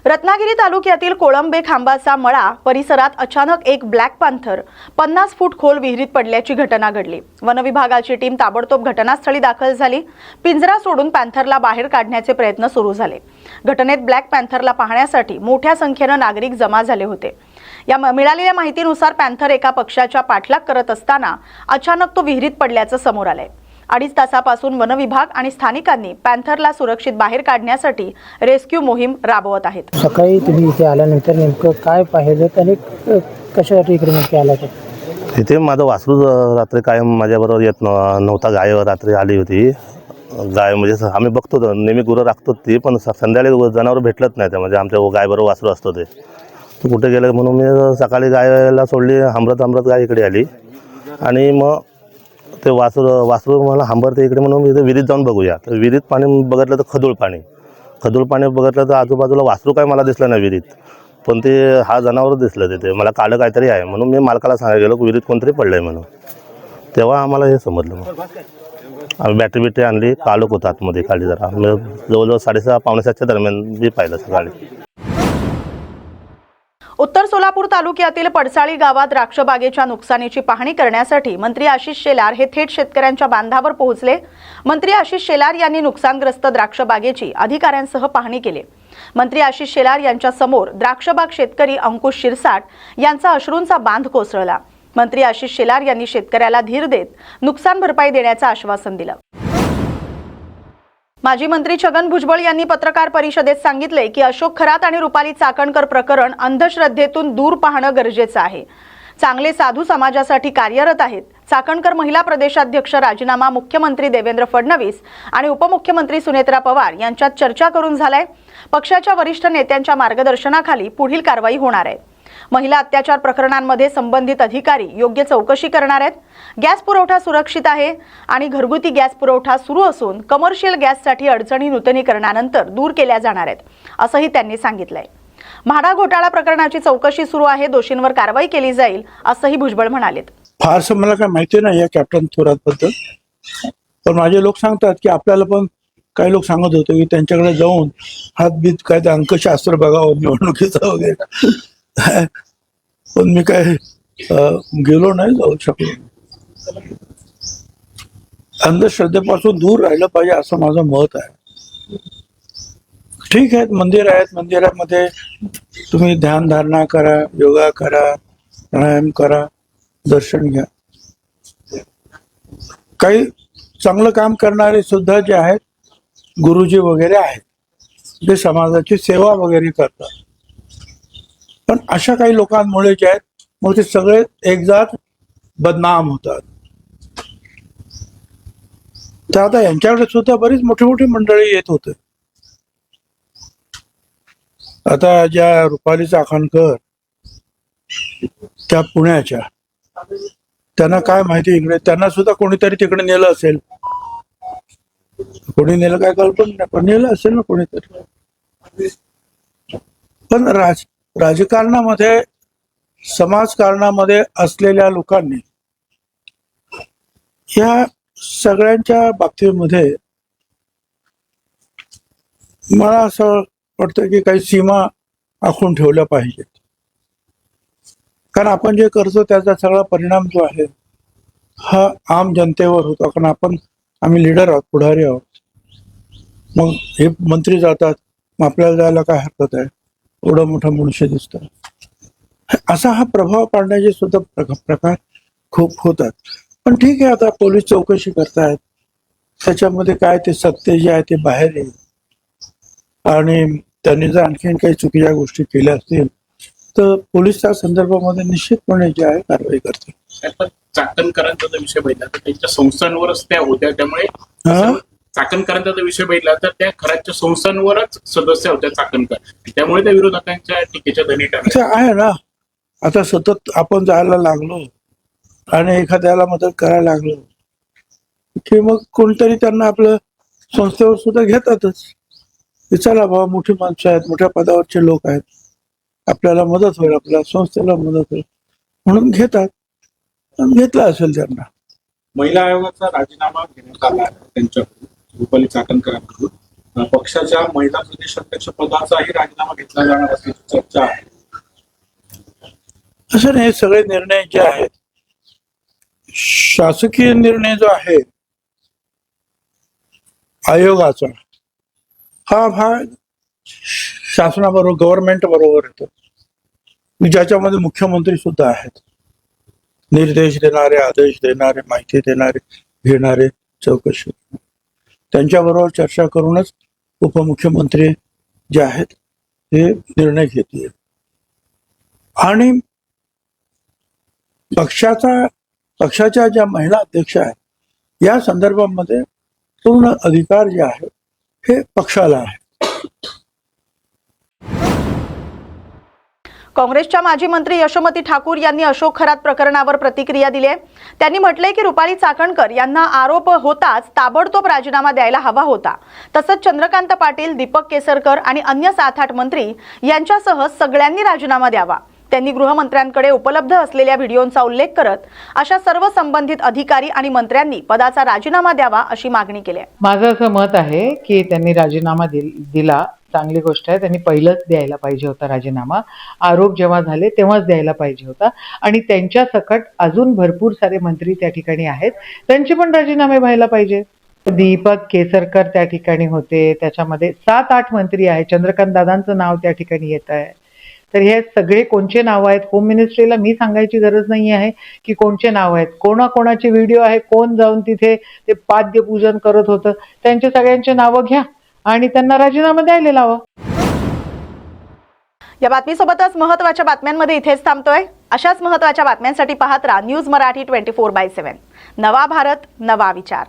रत्नागिरी तालुक्यातील कोळंबे खांबाचा मळा परिसरात अचानक एक ब्लॅक पॅन्थर 50 फूट खोल विहिरीत पडल्याची घटना घडली। वन विभागाची टीम ताबडतोब घटनास्थळी दाखल झाली। पिंजरा सोडून पॅन्थरला बाहेर काढण्याचे प्रयत्न सुरू झाले। घटनेत ब्लॅक पॅन्थरला पाहण्यासाठी मोठ्या संख्येने नागरिक जमा झाले होते। या मिळालेल्या माहितीनुसार पॅन्थर एका पक्षाच्या पाठलाग करत असताना अचानक तो विहिरीत पडल्याचं समोर आलंय। 2.5 तासापासून वन विभाग आणि स्थानिकांनी पॅन्थरला सुरक्षित बाहेर काढण्यासाठी रेस्क्यू मोहीम राबवत आहेत। सकाळी तुम्ही इथे आल्यानंतर नेमकं काय पाहिलं आणि कशासाठी इकडे नक्की आला? इथे माझं वासरू रात्री कायम माझ्याबरोबर येत नव्हता। गाय रात्री आली होती। गाय म्हणजे आम्ही बघतो नेहमी गुरं राखतो ती, पण संध्याकाळी जनावर भेटलंच नाही। त्या म्हणजे आमच्या गायबरोबर वासरू असतो ते कुठे गेलं म्हणून मी सकाळी गायला सोडली। हंबरत गाय इकडे आली आणि मग ते वासरू मला हंबरते इकडे म्हणून इथे विहिरीत जाऊन बघूया। तर विहिरीत पाणी बघितलं तर खदूळ पाणी बघितलं तर आजूबाजूला वासरू काय मला दिसलं नाही विहिरीत, पण ते हा जनावर दिसलं तिथे। मला काळं काहीतरी आहे म्हणून मी मालकाला सांगायला गेलो की विहिरीत कोणतरी पडलंय म्हणून। तेव्हा आम्हाला हे समजलं। मग आम्ही बॅटरी आणली, काळोख होता आतमध्ये खाली जरा। जवळजवळ 6:30 पावणे 7च्या दरम्यान मी पाहिलं सकाळी। उत्तर सोलापूर तालुक्यातील पडसाळी गावात द्राक्ष बागेच्या नुकसानीची पाहणी करण्यासाठी मंत्री आशिष शेलार हे थेट शेतकऱ्यांच्या बांधावर पोहोचले। मंत्री आशिष शेलार यांनी नुकसानग्रस्त द्राक्ष बागेची अधिकाऱ्यांसह पाहणी केली। मंत्री आशिष शेलार यांच्या समोर द्राक्षबाग शेतकरी अंकुश शिरसाट यांचा अश्रूंचा बांध कोसळला। मंत्री आशिष शेलार यांनी शेतकऱ्याला धीर देत नुकसान भरपाई देण्याचं आश्वासन दिलं। माजी मंत्री छगन भुजबळ यांनी पत्रकार परिषदेत सांगितले की अशोक खरात आणि रुपाली चाकणकर प्रकरण अंधश्रद्धेतून दूर पाहणं गरजेचं आहे। चांगले साधू समाजासाठी कार्यरत आहेत। चाकणकर महिला प्रदेशाध्यक्ष राजीनामा मुख्यमंत्री देवेंद्र फडणवीस आणि उपमुख्यमंत्री सुनेत्रा पवार यांच्यात चर्चा करून झालाय। पक्षाच्या वरिष्ठ नेत्यांच्या मार्गदर्शनाखाली पुढील कारवाई होणार आहे। महिला अत्याचार प्रकरणांमध्ये संबंधित अधिकारी योग्य चौकशी करणार आहेत। गॅस पुरवठा सुरक्षित आहे आणि घरगुती गॅस पुरवठा सुरू असून कमर्शियल गॅससाठी अडचणी नूतनीकरणानंतर दूर केल्या जाणार आहेत, असंही त्यांनी सांगितलंय। म्हाडा घोटाळा प्रकरणाची चौकशी सुरू आहे। दोषींवर कारवाई केली जाईल, असंही भुजबळ म्हणालेत। फारसं मला काय माहिती नाही या कॅप्टन थोरात बद्दल, पण माझे लोक सांगतात की आपल्याला पण काही लोक सांगत होते की त्यांच्याकडे जाऊन हातबीत काय ते अंकशास्त्र बघावं निवडणुकीचं वगैरे, पण मी काय गेलो नाही, जाऊ शकलो। अंधश्रद्धेपासून दूर राहिलं पाहिजे असं माझं मत आहे। ठीक आहे, मंदिर आहेत, मंदिरामध्ये तुम्ही ध्यान धारणा करा, योगा करा, प्राणायाम करा, दर्शन घ्या। काही चांगलं काम करणारे सुद्धा जे आहेत गुरुजी वगैरे आहेत, ते समाजाची सेवा वगैरे करतात। पण अशा काही लोकांमुळे जे आहेत मग ते सगळे एकजात बदनाम होतात। तर आता यांच्याकडे सुद्धा बरीच मोठी मोठी मंडळी येत होते। आता ज्या रुपाली चाकणकर त्या पुण्याच्या, त्यांना काय माहिती इकडे, त्यांना सुद्धा कोणीतरी तिकडे नेलं असेल। कोणी नेलं काय कल्पना नाही, पण नेलं असेल ना कोणीतरी। पण राजकारणामध्ये, समाजकारणामध्ये असलेल्या लोकांनी या सगळ्यांच्या बाबतीमध्ये मला असं वाटतं की काही सीमा आखून ठेवल्या पाहिजेत। कारण आपण जे करतो त्याचा सगळा परिणाम जो आहे हा आम जनतेवर होतो। कारण आम्ही लीडर आहोत, पुढारी आहोत। मग हे मंत्री जातात, मग आपल्याला जायला काय हरकत आहे? एवढं मोठं मनुष्य दिसतं, असा हा प्रभाव पाडण्याचे सुद्धा प्रकार खूप होतात। पण ठीक आहे, आता पोलीस चौकशी करतायत, त्याच्यामध्ये काय ते सत्य जे आहे ते बाहेर येईल। आणि त्यांनी जर आणखीन काही चुकीच्या गोष्टी केल्या असतील तर पोलीस त्या संदर्भामध्ये निश्चितपणे जे आहे कारवाई करतील। चाकणकरांचा जर विषय बघितला तर त्यांच्या संस्थांवरच त्या होत्या, त्यामुळे चाकणकरांचा जर विषय बघितला तर त्या खराच्या संस्थांवरच सदस्य होत्या चाकणकर, त्यामुळे त्या विरोधकांच्या टीकेच्या धनी ठरल्या। आहे ना, आता सतत आपण जायला लागलो आणि एखाद्याला मदत करायला लागलो की मग कोणतरी त्यांना आपलं संस्थेवर सुद्धा घेतातच। चला बाबा, मोठी माणसं आहेत, मोठ्या पदावरचे लोक आहेत, आपल्याला मदत होईल, आपल्या संस्थेला मदत होईल म्हणून घेतात। घेतला असेल त्यांना। महिला आयोगाचा राजीनामा घेण्यात आला त्यांच्याकडून, रुपाली चाकणकरांकडून, पक्षाच्या महिला प्रदेश अध्यक्ष पदाचाही राजीनामा घेतला जाणार असल्याची चर्चा आहे. असं नाही, सगळे निर्णय जे आहेत, शासकीय निर्णय जो आहे आयोगाचा, हा भाग शासनाबरोबर, गव्हर्नमेंट बरोबर येतो, ज्याच्यामध्ये मुख्यमंत्री सुद्धा आहेत. निर्देश देणारे, आदेश देणारे, माहिती देणारे, घेणारे, चौकशी, त्यांच्याबरोबर चर्चा करूनच उपमुख्यमंत्री जे आहेत ते निर्णय घेतील. आणि पक्षाच्या ज्या महिला अध्यक्ष आहेत या संदर्भामध्ये पूर्ण अधिकार जे आहे हे पक्षाला आहे. काँग्रेसच्या माजी मंत्री यशोमती ठाकूर यांनी अशोक खरात प्रकरणावर प्रतिक्रिया दिली आहे. त्यांनी म्हटलंय की रुपाली चाकणकर यांना आरोप होताच ताबडतोब राजीनामा द्यायला हवा होता. तसंच चंद्रकांत पाटील, दीपक केसरकर आणि अन्य 7-8 मंत्री यांच्यासह सगळ्यांनी राजीनामा द्यावा. त्यांनी गृहमंत्र्यांकडे उपलब्ध असलेल्या व्हिडिओंचा उल्लेख करत अशा सर्व संबंधित अधिकारी आणि मंत्र्यांनी पदाचा राजीनामा द्यावा अशी मागणी केली आहे. माझं असं मत आहे की त्यांनी राजीनामा दिला, चांगली गोष्ट आहे. त्यांनी पहिलंच द्यायला पाहिजे होता राजीनामा. आरोप जेव्हा झाले तेव्हाच द्यायला पाहिजे होता. आणि त्यांच्या सकट अजून भरपूर सारे मंत्री त्या ठिकाणी आहेत, त्यांचे पण राजीनामे व्हायला पाहिजे. दीपक केसरकर त्या ठिकाणी होते, त्याच्यामध्ये 7-8 मंत्री आहेत, चंद्रकांत दादांचं नाव त्या ठिकाणी येत आहे. तर हे सगळे कोणचे नाव आहेत, होम मिनिस्ट्रीला मी सांगायची गरज नाही आहे की कोणचे नाव आहेत, कोणाकोणाचे व्हिडिओ आहे, कोण जाऊन तिथे ते पाद्यपूजन करत होतं, त्यांचे सगळ्यांचे नावं घ्या आणि त्यांना राजीनामा द्यायला लावा. या बातमीसोबतच महत्त्वाच्या बातम्यांमध्ये इथेच थांबतोय. अशाच महत्त्वाच्या बातम्यांसाठी पाहत राहा न्यूज मराठी 24/7. नवा भारत, नवा विचार.